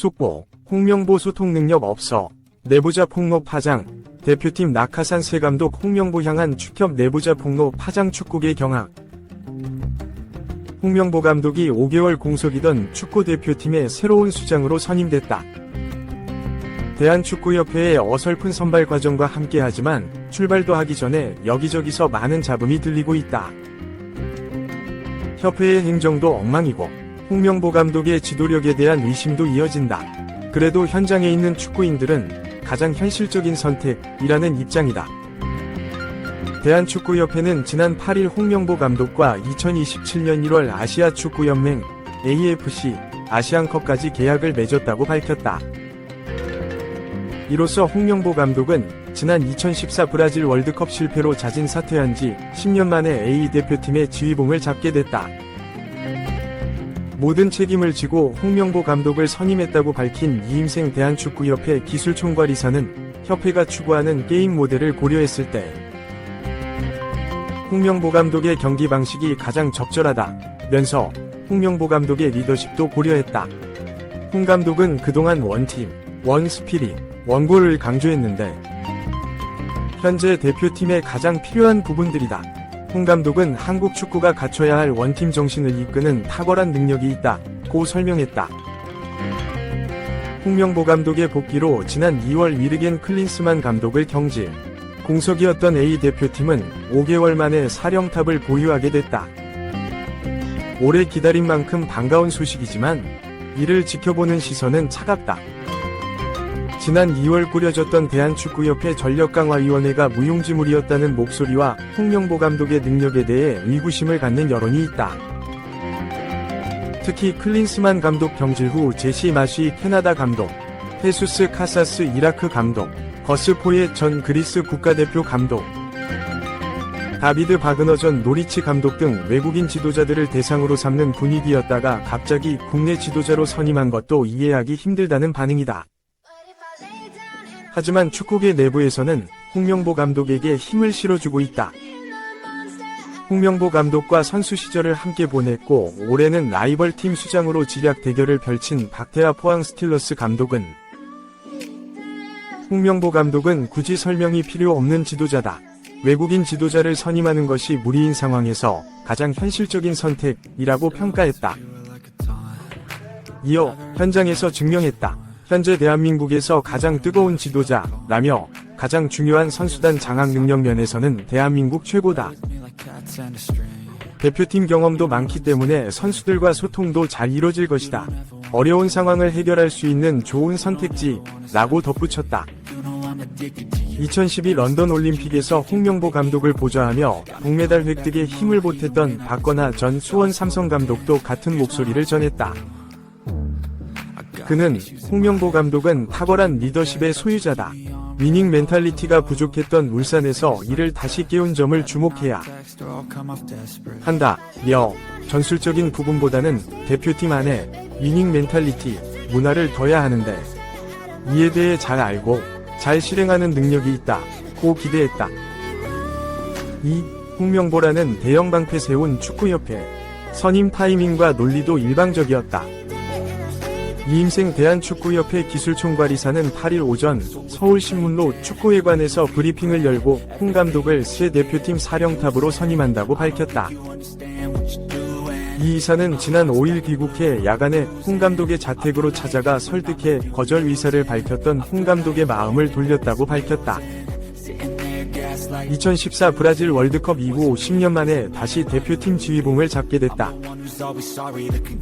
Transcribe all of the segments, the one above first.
속보, 홍명보 소통 능력 없어. 내부자 폭로 파장. 대표팀 낙하산 새 감독 홍명보 향한 축협 내부자 폭로 파장 축구계 경악. 홍명보 감독이 5개월 공석이던 축구대표팀의 새로운 수장으로 선임됐다. 대한축구협회의 어설픈 선발 과정과 함께하지만 출발도 하기 전에 여기저기서 많은 잡음이 들리고 있다. 협회의 행정도 엉망이고 홍명보 감독의 지도력에 대한 의심도 이어진다. 그래도 현장에 있는 축구인들은 가장 현실적인 선택이라는 입장이다. 대한축구협회는 지난 8일 홍명보 감독과 2027년 1월 아시아축구연맹 AFC 아시안컵까지 계약을 맺었다고 밝혔다. 이로써 홍명보 감독은 지난 2014 브라질 월드컵 실패로 자진 사퇴한 지 10년 만에 A대표팀의 지휘봉을 잡게 됐다. 모든 책임을 지고 홍명보 감독을 선임했다고 밝힌 이임생 대한축구협회 기술총괄이사는 협회가 추구하는 게임 모델을 고려했을 때 홍명보 감독의 경기 방식이 가장 적절하다면서 홍명보 감독의 리더십도 고려했다. 홍 감독은 그동안 원팀, 원스피릿, 원골을 강조했는데 현재 대표팀에 가장 필요한 부분들이다. 홍 감독은 한국 축구가 갖춰야 할 원팀 정신을 이끄는 탁월한 능력이 있다고 설명했다. 홍명보 감독의 복귀로 지난 2월 위르겐 클린스만 감독을 경질. 공석이었던 A대표팀은 5개월 만에 사령탑을 보유하게 됐다. 오래 기다린 만큼 반가운 소식이지만 이를 지켜보는 시선은 차갑다. 지난 2월 꾸려졌던 대한축구협회 전력강화위원회가 무용지물이었다는 목소리와 홍명보 감독의 능력에 대해 의구심을 갖는 여론이 있다. 특히 클린스만 감독 경질 후 제시 마쉬 캐나다 감독, 헤수스 카사스 이라크 감독, 거스 포예 전 그리스 국가대표 감독, 다비드 바그너 전 노리치 감독 등 외국인 지도자들을 대상으로 삼는 분위기였다가 갑자기 국내 지도자로 선임한 것도 이해하기 힘들다는 반응이다. 하지만 축구계 내부에서는 홍명보 감독에게 힘을 실어주고 있다. 홍명보 감독과 선수 시절을 함께 보냈고 올해는 라이벌팀 수장으로 지략 대결을 펼친 박태하 포항 스틸러스 감독은 홍명보 감독은 굳이 설명이 필요 없는 지도자다. 외국인 지도자를 선임하는 것이 무리인 상황에서 가장 현실적인 선택이라고 평가했다. 이어 현장에서 증명했다. 현재 대한민국에서 가장 뜨거운 지도자라며 가장 중요한 선수단 장악 능력 면에서는 대한민국 최고다. 대표팀 경험도 많기 때문에 선수들과 소통도 잘 이뤄질 것이다. 어려운 상황을 해결할 수 있는 좋은 선택지라고 덧붙였다. 2012 런던 올림픽에서 홍명보 감독을 보좌하며 동메달 획득에 힘을 보탰던 박건하 전 수원 삼성 감독도 같은 목소리를 전했다. 그는 홍명보 감독은 탁월한 리더십의 소유자다. 위닝 멘탈리티가 부족했던 울산에서 이를 다시 깨운 점을 주목해야 한다며 전술적인 부분보다는 대표팀 안에 위닝 멘탈리티, 문화를 둬야 하는데 이에 대해 잘 알고 잘 실행하는 능력이 있다고 기대했다. 이 홍명보라는 대형 방패 세운 축구협회 선임 타이밍과 논리도 일방적이었다. 이임생 대한축구협회 기술총괄이사는 8일 오전 서울신문로 축구회관에서 브리핑을 열고 홍 감독을 새 대표팀 사령탑으로 선임한다고 밝혔다. 이 이사는 지난 5일 귀국해 야간에 홍 감독의 자택으로 찾아가 설득해 거절 의사를 밝혔던 홍 감독의 마음을 돌렸다고 밝혔다. 2014 브라질 월드컵 이후 10년 만에 다시 대표팀 지휘봉을 잡게 됐다.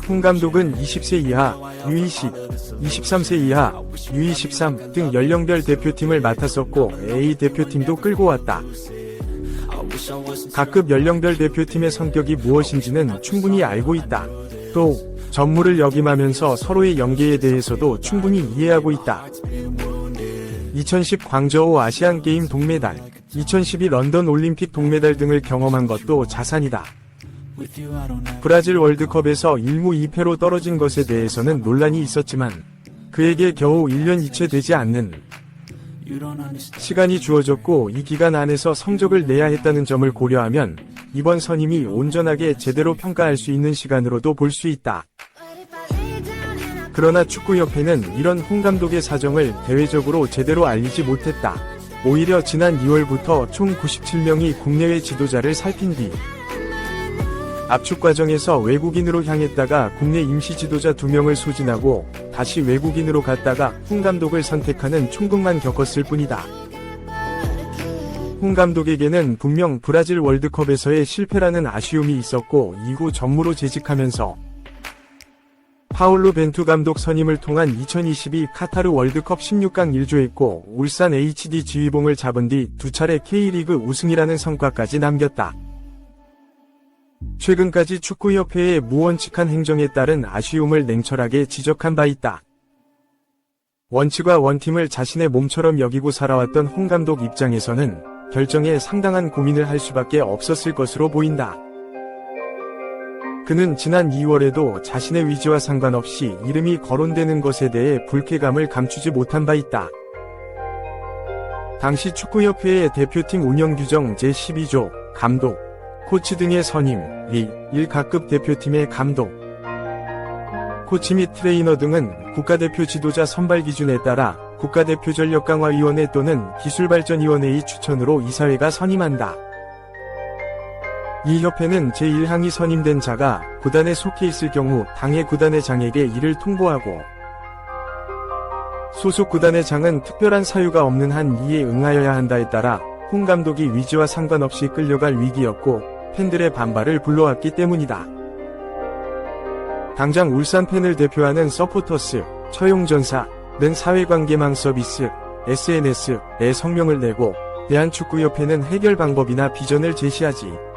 홍 감독은 20세 이하, U20, 23세 이하, U23 등 연령별 대표팀을 맡았었고 A 대표팀도 끌고 왔다. 각급 연령별 대표팀의 성격이 무엇인지는 충분히 알고 있다. 또 전무를 역임하면서 서로의 연계에 대해서도 충분히 이해하고 있다. 2010 광저우 아시안게임 동메달, 2012 런던 올림픽 동메달 등을 경험한 것도 자산이다. 브라질 월드컵에서 1무 2패로 떨어진 것에 대해서는 논란이 있었지만 그에게 겨우 1년 이채되지 않는 시간이 주어졌고 이 기간 안에서 성적을 내야 했다는 점을 고려하면 이번 선임이 온전하게 제대로 평가할 수 있는 시간으로도 볼 수 있다. 그러나 축구협회는 이런 홍 감독의 사정을 대외적으로 제대로 알리지 못했다. 오히려 지난 2월부터 총 97명이 국내외 지도자를 살핀 뒤 압축 과정에서 외국인으로 향했다가 국내 임시 지도자 2명을 소진하고 다시 외국인으로 갔다가 홍 감독을 선택하는 총극만 겪었을 뿐이다. 홍 감독에게는 분명 브라질 월드컵에서의 실패라는 아쉬움이 있었고 이후 전무로 재직하면서 파울루 벤투 감독 선임을 통한 2022 카타르 월드컵 16강 1조했고 울산 HD 지휘봉을 잡은 뒤 2차례 K리그 우승이라는 성과까지 남겼다. 최근까지 축구협회의 무원칙한 행정에 따른 아쉬움을 냉철하게 지적한 바 있다. 원칙과 원팀을 자신의 몸처럼 여기고 살아왔던 홍 감독 입장에서는 결정에 상당한 고민을 할 수밖에 없었을 것으로 보인다. 그는 지난 2월에도 자신의 위지와 상관없이 이름이 거론되는 것에 대해 불쾌감을 감추지 못한 바 있다. 당시 축구협회의 대표팀 운영규정 제12조, 감독, 코치 등의 선임, 리, 1가급 대표팀의 감독, 코치 및 트레이너 등은 국가대표 지도자 선발 기준에 따라 국가대표 전력강화위원회 또는 기술발전위원회의 추천으로 이사회가 선임한다. 이 협회는 제1항이 선임된 자가 구단에 속해 있을 경우 당해 구단의 장에게 이를 통보하고 소속 구단의 장은 특별한 사유가 없는 한 이에 응하여야 한다에 따라 홍 감독이 위지와 상관없이 끌려갈 위기였고 팬들의 반발을 불러왔기 때문이다. 당장 울산 팬을 대표하는 서포터스, 처용전사는 사회관계망 서비스, SNS에 성명을 내고 대한축구협회는 해결 방법이나 비전을 제시하지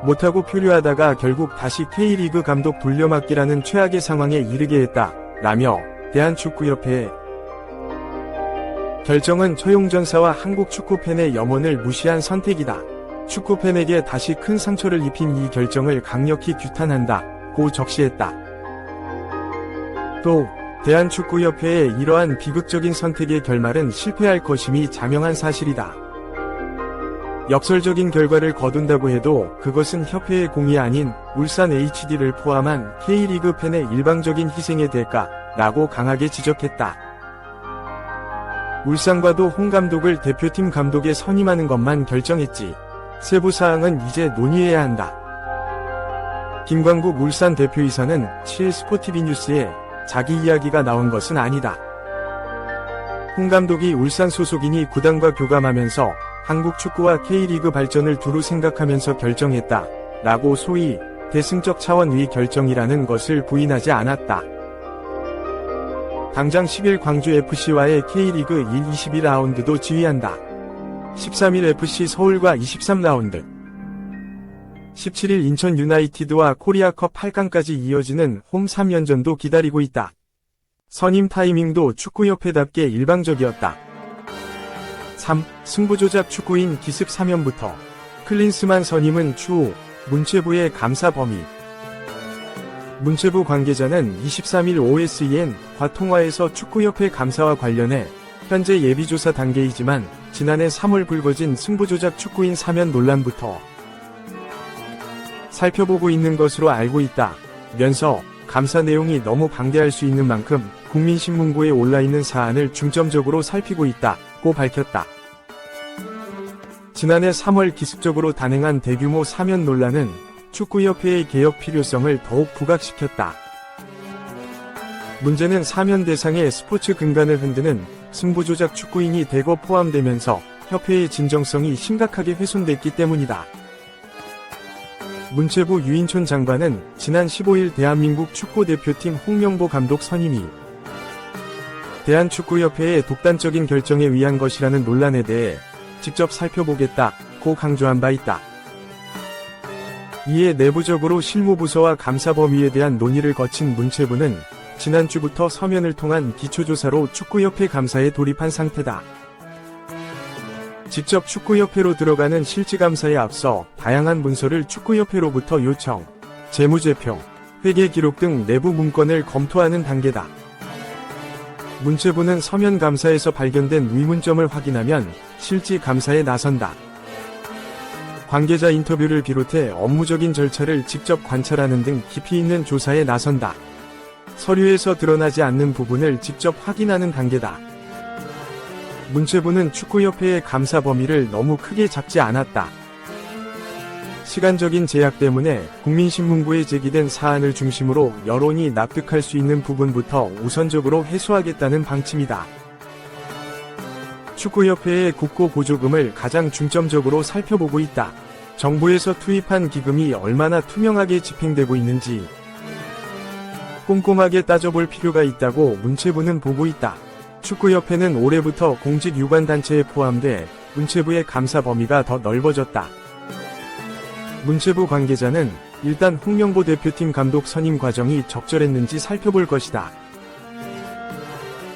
못하고 표류하다가 결국 다시 K리그 감독 돌려막기라는 최악의 상황에 이르게 했다. 라며 대한축구협회의 결정은 처용전사와 한국축구팬의 염원을 무시한 선택이다. 축구팬에게 다시 큰 상처를 입힌 이 결정을 강력히 규탄한다. 고 적시했다. 또 대한축구협회의 이러한 비극적인 선택의 결말은 실패할 것임이 자명한 사실이다. 역설적인 결과를 거둔다고 해도 그것은 협회의 공이 아닌 울산 HD를 포함한 K리그 팬의 일방적인 희생의 대가라고 강하게 지적했다. 울산과도 홍 감독을 대표팀 감독에 선임하는 것만 결정했지 세부 사항은 이제 논의해야 한다. 김광국 울산 대표이사는 7일 스포티비뉴스에 자기 이야기가 나온 것은 아니다. 홍 감독이 울산 소속인이 구단과 교감하면서 한국 축구와 K리그 발전을 두루 생각하면서 결정했다. 라고 소위 대승적 차원의 결정이라는 것을 부인하지 않았다. 당장 10일 광주FC와의 K리그 1 22라운드도 지휘한다. 13일 FC 서울과 23라운드 17일 인천 유나이티드와 코리아컵 8강까지 이어지는 홈 3연전도 기다리고 있다. 선임 타이밍도 축구협회답게 일방적이었다. 3. 승부조작 축구인 기습 3연부터 클린스만 선임은 추후 문체부의 감사 범위. 문체부 관계자는 23일 OSEN과 통화에서 축구협회 감사와 관련해 현재 예비조사 단계이지만 지난해 3월 불거진 승부조작 축구인 사면 논란부터 살펴보고 있는 것으로 알고 있다. 면서 감사 내용이 너무 방대할 수 있는 만큼 국민신문고에 올라있는 사안을 중점적으로 살피고 있다고 밝혔다. 지난해 3월 기습적으로 단행한 대규모 사면 논란은 축구협회의 개혁 필요성을 더욱 부각시켰다. 문제는 사면 대상의 스포츠 근간을 흔드는 승부조작 축구인이 대거 포함되면서 협회의 진정성이 심각하게 훼손됐기 때문이다. 문체부 유인촌 장관은 지난 15일 대한민국 축구대표팀 홍명보 감독 선임이 대한축구협회의 독단적인 결정에 의한 것이라는 논란에 대해 직접 살펴보겠다고 강조한 바 있다. 이에 내부적으로 실무부서와 감사 범위에 대한 논의를 거친 문체부는 지난주부터 서면을 통한 기초조사로 축구협회 감사에 돌입한 상태다. 직접 축구협회로 들어가는 실질감사에 앞서 다양한 문서를 축구협회로부터 요청, 재무제표, 회계 기록 등 내부 문건을 검토하는 단계다. 문체부는 서면 감사에서 발견된 의문점을 확인하면 실질 감사에 나선다. 관계자 인터뷰를 비롯해 업무적인 절차를 직접 관찰하는 등 깊이 있는 조사에 나선다. 서류에서 드러나지 않는 부분을 직접 확인하는 단계다. 문체부는 축구협회의 감사 범위를 너무 크게 잡지 않았다. 시간적인 제약 때문에 국민신문고에 제기된 사안을 중심으로 여론이 납득할 수 있는 부분부터 우선적으로 해소하겠다는 방침이다. 축구협회의 국고 보조금을 가장 중점적으로 살펴보고 있다. 정부에서 투입한 기금이 얼마나 투명하게 집행되고 있는지 꼼꼼하게 따져볼 필요가 있다고 문체부는 보고 있다. 축구협회는 올해부터 공직유관단체에 포함돼 문체부의 감사 범위가 더 넓어졌다. 문체부 관계자는 일단 홍명보 대표팀 감독 선임 과정이 적절했는지 살펴볼 것이다.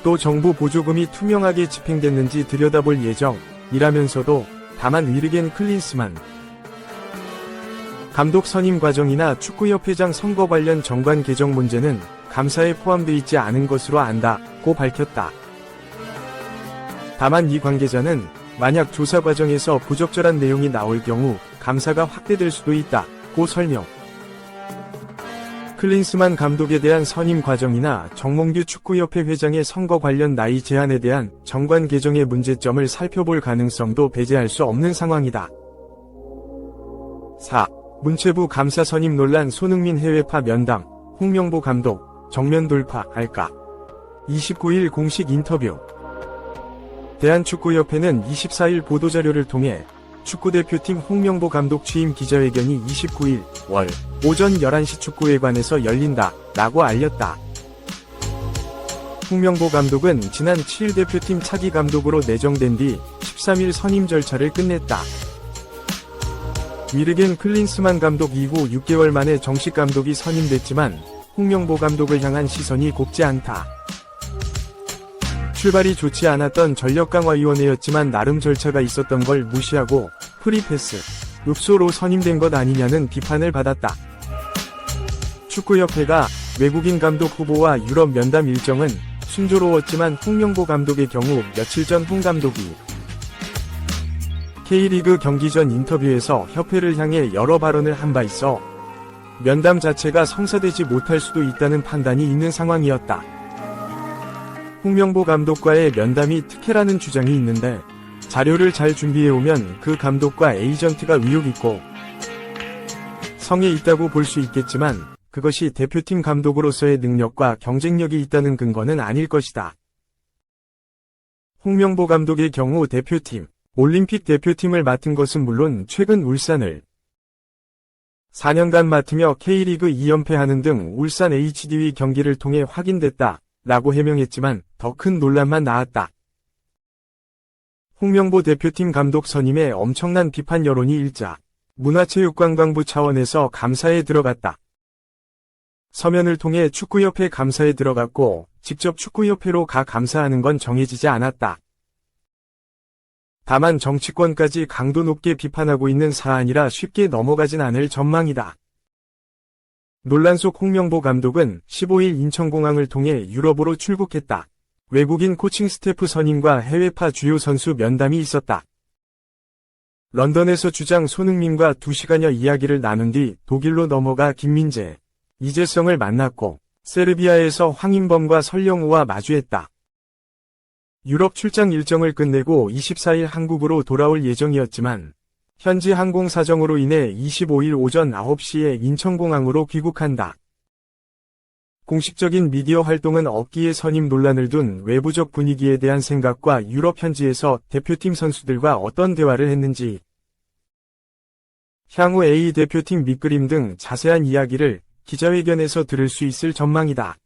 또 정부 보조금이 투명하게 집행됐는지 들여다볼 예정이라면서도 다만 위르겐 클린스만 감독 선임 과정이나 축구협회장 선거 관련 정관 개정 문제는 감사에 포함되어 있지 않은 것으로 안다고 밝혔다. 다만 이 관계자는 만약 조사 과정에서 부적절한 내용이 나올 경우 감사가 확대될 수도 있다고 설명. 클린스만 감독에 대한 선임 과정이나 정몽규 축구협회 회장의 선거 관련 나이 제한에 대한 정관 개정의 문제점을 살펴볼 가능성도 배제할 수 없는 상황이다. 4. 문체부 감사 선임 논란 손흥민 해외파 면담, 홍명보 감독, 정면 돌파할까? 29일 공식 인터뷰. 대한축구협회는 24일 보도자료를 통해 축구대표팀 홍명보 감독 취임 기자회견이 29일 월 오전 11시 축구회관에서 열린다 라고 알렸다. 홍명보 감독은 지난 7일 대표팀 차기 감독으로 내정된 뒤 13일 선임 절차를 끝냈다. 위르겐 클린스만 감독 이후 6개월 만에 정식 감독이 선임됐지만 홍명보 감독을 향한 시선이 곱지 않다. 출발이 좋지 않았던 전력강화위원회였지만 나름 절차가 있었던 걸 무시하고 프리패스, 읍소로 선임된 것 아니냐는 비판을 받았다. 축구협회가 외국인 감독 후보와 유럽 면담 일정은 순조로웠지만 홍명보 감독의 경우 며칠 전 홍 감독이 K리그 경기 전 인터뷰에서 협회를 향해 여러 발언을 한 바 있어 면담 자체가 성사되지 못할 수도 있다는 판단이 있는 상황이었다. 홍명보 감독과의 면담이 특혜라는 주장이 있는데 자료를 잘 준비해오면 그 감독과 에이전트가 위협있고 성에 있다고 볼 수 있겠지만 그것이 대표팀 감독으로서의 능력과 경쟁력이 있다는 근거는 아닐 것이다. 홍명보 감독의 경우 대표팀, 올림픽 대표팀을 맡은 것은 물론 최근 울산을 4년간 맡으며 K리그 2연패하는 등 울산 HDW 경기를 통해 확인됐다 라고 해명했지만 더 큰 논란만 낳았다. 홍명보 대표팀 감독 선임에 엄청난 비판 여론이 일자 문화체육관광부 차원에서 감사에 들어갔다. 서면을 통해 축구협회 감사에 들어갔고 직접 축구협회로 가 감사하는 건 정해지지 않았다. 다만 정치권까지 강도 높게 비판하고 있는 사안이라 쉽게 넘어가진 않을 전망이다. 논란 속 홍명보 감독은 15일 인천공항을 통해 유럽으로 출국했다. 외국인 코칭 스태프 선임과 해외파 주요 선수 면담이 있었다. 런던에서 주장 손흥민과 2시간여 이야기를 나눈 뒤 독일로 넘어가 김민재, 이재성을 만났고 세르비아에서 황인범과 설영우와 마주했다. 유럽 출장 일정을 끝내고 24일 한국으로 돌아올 예정이었지만 현지 항공 사정으로 인해 25일 오전 9시에 인천공항으로 귀국한다. 공식적인 미디어 활동은 없기에 선임 논란을 둔 외부적 분위기에 대한 생각과 유럽 현지에서 대표팀 선수들과 어떤 대화를 했는지, 향후 A 대표팀 밑그림 등 자세한 이야기를 기자회견에서 들을 수 있을 전망이다.